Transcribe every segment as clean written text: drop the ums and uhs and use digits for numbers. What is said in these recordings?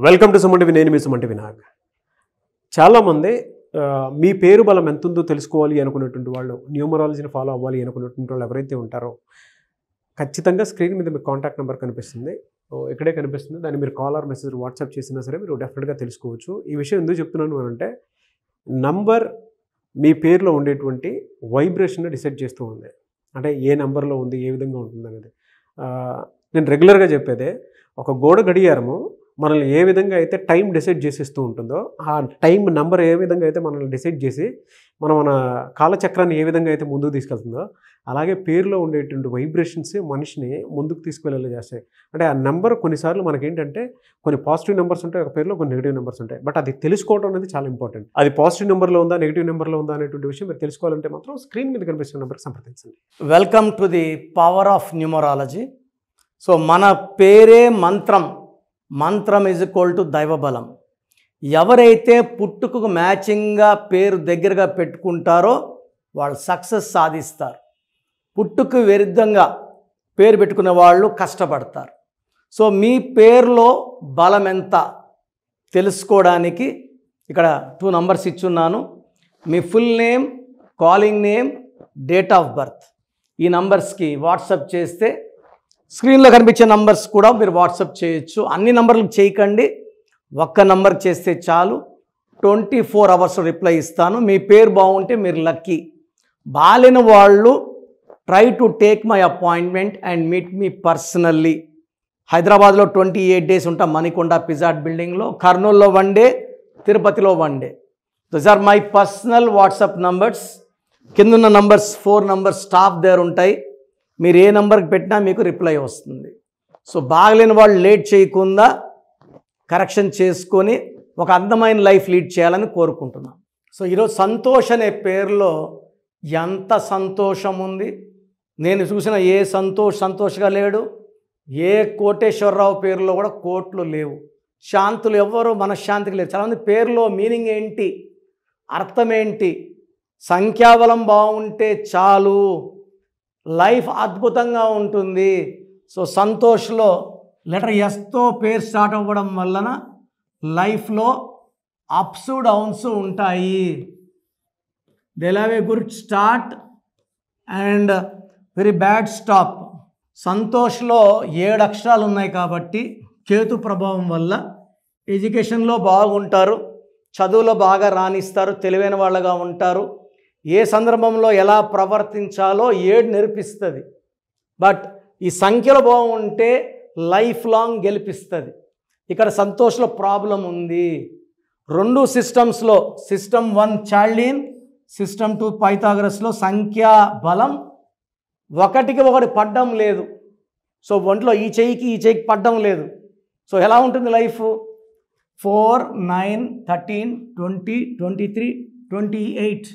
Welcome to Suman TV. నేను మీ Suman TV Nag. చాలామంది మీ పేరు బలం ఎంత ఉందో తెలుసుకోవాలి అనుకున్నటువంటి వాళ్ళు, న్యూమరాలజీని ఫాలో అవ్వాలి అనుకున్నటువంటి వాళ్ళు ఎవరైతే ఉంటారో ఖచ్చితంగా స్క్రీన్ మీద మీకు కాంటాక్ట్ నెంబర్ కనిపిస్తుంది, ఇక్కడే కనిపిస్తుంది. దాన్ని మీరు కాల్ ఆర్ మెసేజ్ వాట్సాప్ చేసినా సరే మీరు డెఫినెట్గా తెలుసుకోవచ్చు. ఈ విషయం ఎందుకు చెప్తున్నాను అంటే నంబర్ మీ పేరులో ఉండేటువంటి వైబ్రేషన్ డిసైడ్ చేస్తూ ఉంది. అంటే ఏ నెంబర్లో ఉంది, ఏ విధంగా ఉంటుంది అనేది. నేను రెగ్యులర్గా చెప్పేదే, ఒక గోడ గడియారము మనల్ని ఏ విధంగా అయితే టైం డిసైడ్ చేసేస్తూ ఉంటుందో, ఆ టైం నెంబర్ ఏ విధంగా అయితే మనల్ని డిసైడ్ చేసి మన కాలచక్రాన్ని ఏ విధంగా అయితే ముందుకు తీసుకెళ్తుందో, అలాగే పేరులో ఉండేటువంటి వైబ్రేషన్స్ మనిషిని ముందుకు తీసుకువెళ్ళేలా చేస్తాయి. అంటే ఆ నెంబర్ కొన్నిసార్లు మనకేంటంటే కొన్ని పాజిటివ్ నెంబర్స్ ఉంటాయి, ఒక పేరులో కొన్ని నెగిటివ్ నెంబర్స్ ఉంటాయి. బట్ అది తెలుసుకోవడం అనేది చాలా ఇంపార్టెంట్. అది పాజిటివ్ నెంబర్లో ఉందా, నెగిటివ్ నెంబర్లో ఉందా అనేటువంటి విషయం మీరు తెలుసుకోవాలంటే మాత్రం స్క్రీన్ మీద కనిపిస్తున్న నెంబర్కి సంప్రదించండి. Welcome to the power of numerology. So మన పేరే మంత్రం, మంత్రం ఈజ్ ఈక్వల్ టు దైవబలం. ఎవరైతే పుట్టుకకు మ్యాచింగ్గా పేరు దగ్గరగా పెట్టుకుంటారో వాళ్ళు సక్సెస్ సాధిస్తారు. పుట్టుకు విరుద్ధంగా పేరు పెట్టుకునే వాళ్ళు కష్టపడతారు. సో మీ పేరులో బలం ఎంత తెలుసుకోవడానికి ఇక్కడ 2 నంబర్స్ ఇచ్చున్నాను. మీ full name, calling name, date of birth. ఈ నంబర్స్కి వాట్సాప్ చేస్తే స్క్రీన్లో కనిపించే నంబర్స్ కూడా మీరు వాట్సాప్ చేయొచ్చు. అన్ని నంబర్లకు చేయకండి, ఒక్క నంబర్ చేస్తే చాలు. 24 అవర్స్ రిప్లై ఇస్తాను. మీ పేరు బాగుంటే మీరు లక్కీ. బాలేని వాళ్ళు try to take my appointment and meet me personally. హైదరాబాద్లో 28 డేస్ ఉంటాం మణికొండ పిజాట్ బిల్డింగ్లో, కర్నూలులో 1 డే, తిరుపతిలో 1 day. Those are my personal WhatsApp numbers. కిందున్న నంబర్స్ 4 నంబర్స్ స్టాఫ్ దగ్గర ఉంటాయి. మీరు ఏ నెంబర్కి పెట్టినా మీకు రిప్లై వస్తుంది. సో బాగలేని వాళ్ళు లేట్ చేయకుండా కరెక్షన్ చేసుకొని ఒక అందమైన లైఫ్ లీడ్ చేయాలని కోరుకుంటున్నాను. సో ఈరోజు సంతోష్ అనే పేరులో ఎంత సంతోషం ఉంది. నేను చూసిన ఏ సంతోష్గా లేడు. ఏ కోటేశ్వరరావు పేరులో కూడా కోట్లు లేవు. శాంతులు ఎవ్వరూ మనశ్శాంతికి లేరు. చాలామంది పేరులో మీనింగ్ ఏంటి, అర్థం ఏంటి, సంఖ్యాబలం బాగుంటే చాలు, లైఫ్ అద్భుతంగా ఉంటుంది. సో సంతోష్లో లెటర్ ఎస్తో పేరు స్టార్ట్ అవ్వడం వలన లైఫ్లో అప్స్ డౌన్స్ ఉంటాయి. They have a good start and very bad stop. సంతోష్లో 7 అక్షరాలు ఉన్నాయి కాబట్టి కేతు ప్రభావం వల్ల ఎడ్యుకేషన్లో బాగుంటారు, చదువులో బాగా రాణిస్తారు, తెలివైన వాళ్ళగా ఉంటారు. ఏ సందర్భంలో ఎలా ప్రవర్తించాలో 7 నేర్పిస్తుంది. బట్ ఈ సంఖ్యలో బాగుంటే లైఫ్ లాంగ్ గెలిపిస్తుంది. ఇక్కడ సంతోష్లో ప్రాబ్లం ఉంది. 2 సిస్టమ్స్లో, సిస్టమ్ 1 చాల్డీన్, సిస్టమ్ 2 పైథాగరస్లో సంఖ్యా బలం 1కి 1 పడ్డం లేదు. సో ఒంట్లో ఈ చెయ్యికి పడ్డం లేదు. సో ఎలా ఉంటుంది లైఫ్? 4, 9, 13, 20, 23, 28.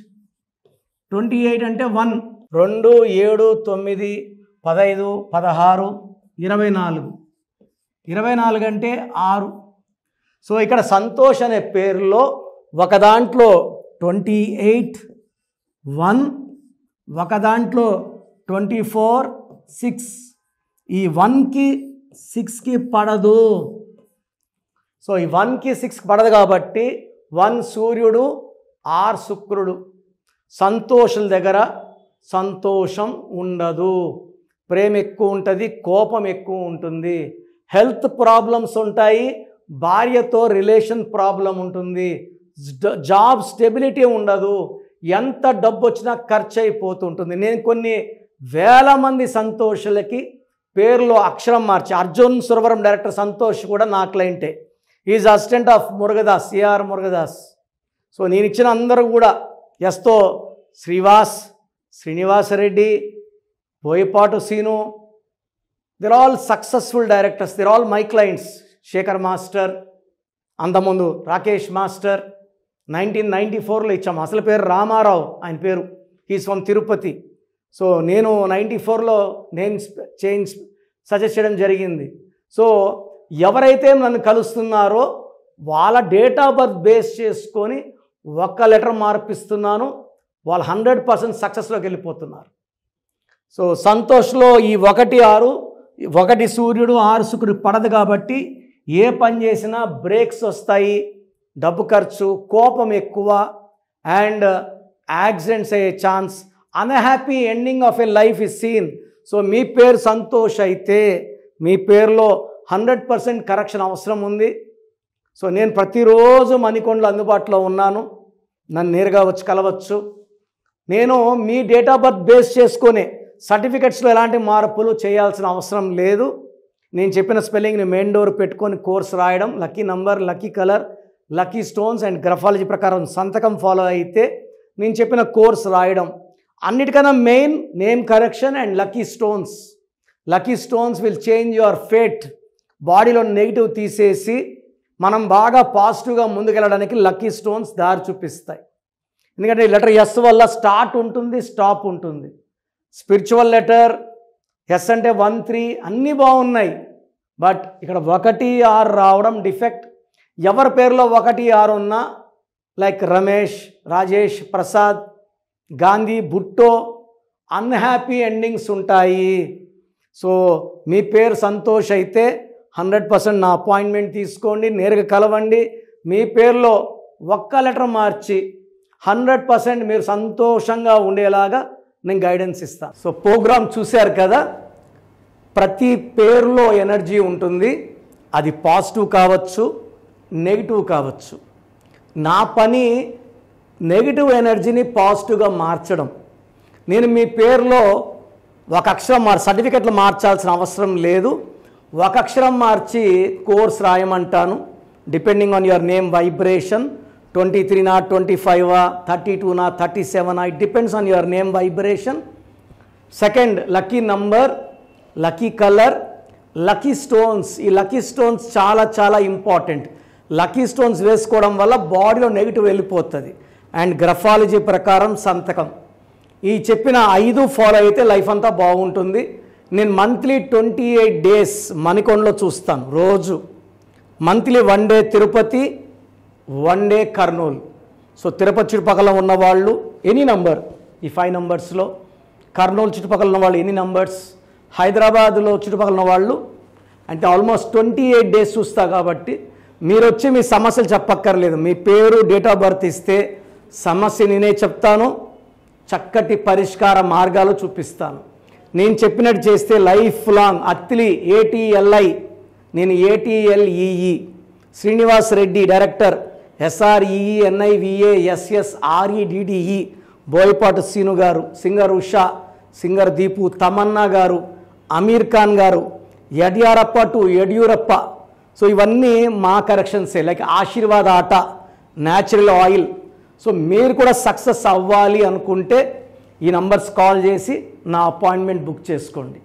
28 అంటే 1, 2, 7, 9, 15, 16, 24. 24 అంటే 6. సో ఇక్కడ సంతోష్ అనే పేరులో ఒక దాంట్లో 28, 1, ఒక దాంట్లో 24, 6. ఈ 1కి 6కి పడదు. సో ఈ 1కి 6కి పడదు కాబట్టి 1 సూర్యుడు, 6 శుక్రుడు. సంతోషుల దగ్గర సంతోషం ఉండదు, ప్రేమ ఎక్కువ ఉంటుంది, కోపం ఎక్కువ ఉంటుంది, హెల్త్ ప్రాబ్లమ్స్ ఉంటాయి, భార్యతో రిలేషన్ ప్రాబ్లం ఉంటుంది, జాబ్ స్టెబిలిటీ ఉండదు, ఎంత డబ్బు వచ్చినా ఖర్చు అయిపోతుంటుంది. నేను కొన్ని వేల మంది సంతోషులకి పేరులో అక్షరం మార్చి, అర్జున్ సురవరం డైరెక్టర్ సంతోష్ కూడా నా క్లయింటే. Is assistant of Murugadoss, CR Murugadoss. So నేను ఇచ్చిన అందరూ కూడా ఎస్తో Srivas, Srinivasa Reddy, Boyapati Seenu, they're all successful directors, they're all my clients. Sekhar master, అంతకుముందు రాకేష్ మాస్టర్ 1994లో ఇచ్చాము. అసలు పేరు రామారావు, ఆయన పేరు. He's from Tirupati. సో నేను 94లో నేమ్ చేంజ్ సజెస్ట్ చేయడం జరిగింది. సో ఎవరైతే నన్ను కలుస్తున్నారో వాళ్ళ డేట్ ఆఫ్ బర్త్ బేస్ చేసుకొని 1 లెటర్ మార్పిస్తున్నాను. వాళ్ళు 100% సక్సెస్లోకి వెళ్ళిపోతున్నారు. సో సంతోష్లో ఈ 1, 6, 1 సూర్యుడు, 6 శుక్రుడు పడదు కాబట్టి ఏ పని చేసినా బ్రేక్స్ వస్తాయి, డబ్బు ఖర్చు, కోపం ఎక్కువ, అండ్ యాక్సిడెంట్స్ అయ్యే chance, unhappy ending of a life is seen. So మీ పేరు సంతోష్ అయితే మీ పేరులో 100% కరెక్షన్ అవసరం ఉంది. సో నేను ప్రతిరోజు మణికొండలో అందుబాటులో ఉన్నాను, నన్ను నేరుగా వచ్చి కలవచ్చు. నేను మీ డేట్ ఆఫ్ బర్త్ బేస్ చేసుకొని సర్టిఫికెట్స్లో ఎలాంటి మార్పులు చేయాల్సిన అవసరం లేదు. నేను చెప్పిన స్పెల్లింగ్ని మెయిన్ డోర్ పెట్టుకొని కోర్స్ రాయడం, lucky number, lucky colour, lucky stones and graphology ప్రకారం సంతకం ఫాలో అయితే నేను చెప్పిన కోర్స్ రాయడం. అన్నిటికన్నా main name correction and lucky stones. Lucky stones will change your fate. బాడీలో నెగిటివ్ తీసేసి మనం బాగా పాజిటివ్గా ముందుకెళ్ళడానికి లక్కీ స్టోన్స్ దారి చూపిస్తాయి. ఎందుకంటే లెటర్ ఎస్ వల్ల స్టార్ట్ ఉంటుంది, స్టాప్ ఉంటుంది. స్పిరిచువల్ లెటర్ ఎస్ అంటే 1, 3 అన్నీ బాగున్నాయి, బట్ ఇక్కడ 1, 6 రావడం డిఫెక్ట్. ఎవరి పేరులో 1, 6 ఉన్నా like Ramesh, Rajesh, Prasad, Gandhi, Bhutto unhappy endings ఉంటాయి. సో మీ పేరు సంతోష్ అయితే 100% నా అపాయింట్మెంట్ తీసుకోండి, నేరుగా కలవండి. మీ పేరులో ఒక్క లెటర్ మార్చి 100% మీరు సంతోషంగా ఉండేలాగా నేను గైడెన్స్ ఇస్తాను. సో ప్రోగ్రామ్ చూశారు కదా, ప్రతి పేరులో ఎనర్జీ ఉంటుంది. అది పాజిటివ్ కావచ్చు, నెగిటివ్ కావచ్చు. నా పని నెగిటివ్ ఎనర్జీని పాజిటివ్గా మార్చడం. నేను మీ పేరులో ఒక అక్షరం సర్టిఫికెట్లు మార్చాల్సిన అవసరం లేదు. ఒక అక్షరం మార్చి కోర్స్ రాయమంటాను. Depending on your name vibration, 23 25 32 37, it depends on your name vibration. Second, lucky number, lucky colour, lucky stones. ఈ లక్కీ స్టోన్స్ చాలా చాలా ఇంపార్టెంట్. లక్కీ స్టోన్స్ వేసుకోవడం వల్ల బాడీలో నెగిటివ్ వెళ్ళిపోతుంది. అండ్ గ్రఫాలజీ ప్రకారం సంతకం. ఈ చెప్పిన 5 ఫాలో అయితే లైఫ్ అంతా బాగుంటుంది. నేను మంత్లీ 28 డేస్ మణికొండలో చూస్తాను రోజు. Monthly 1 day Tirupati, 1 day Kurnool. So Tirupati చుట్టుపక్కల ఉన్నవాళ్ళు ఎనీ నంబర్, ఈ 5 నంబర్స్లో, కర్నూలు చుట్టుపక్కల ఉన్నవాళ్ళు ఎనీ నంబర్స్, హైదరాబాద్లో చుట్టుపక్కల ఉన్నవాళ్ళు అంటే ఆల్మోస్ట్ 28 డేస్ చూస్తా. కాబట్టి మీరు వచ్చి మీ సమస్యలు చెప్పక్కర్లేదు. మీ పేరు, డేట్ ఆఫ్ బర్త్ ఇస్తే సమస్య నేనే చెప్తాను, చక్కటి పరిష్కార మార్గాలు చూపిస్తాను. నేను చెప్పినట్టు చేస్తే లైఫ్ లాంగ్. అత్తిలి ATLI, నేను ATLEE, Srinivas Reddy director, SREENIVASSREDDE, Boyapati Seenu గారు, సింగర్ ఉషా, సింగర్ దీపు, తమన్నా గారు, అమీర్ ఖాన్ గారు, యడ్యారప్ప టు యడ్యూరప్ప. సో ఇవన్నీ మా కరెక్షన్సే. లైక్ ఆశీర్వాద ఆట, న్యాచురల్ ఆయిల్. సో మీరు కూడా సక్సెస్ అవ్వాలి అనుకుంటే ఈ నంబర్స్ కాల్ చేసి నా అపాయింట్మెంట్ బుక్ చేసుకోండి.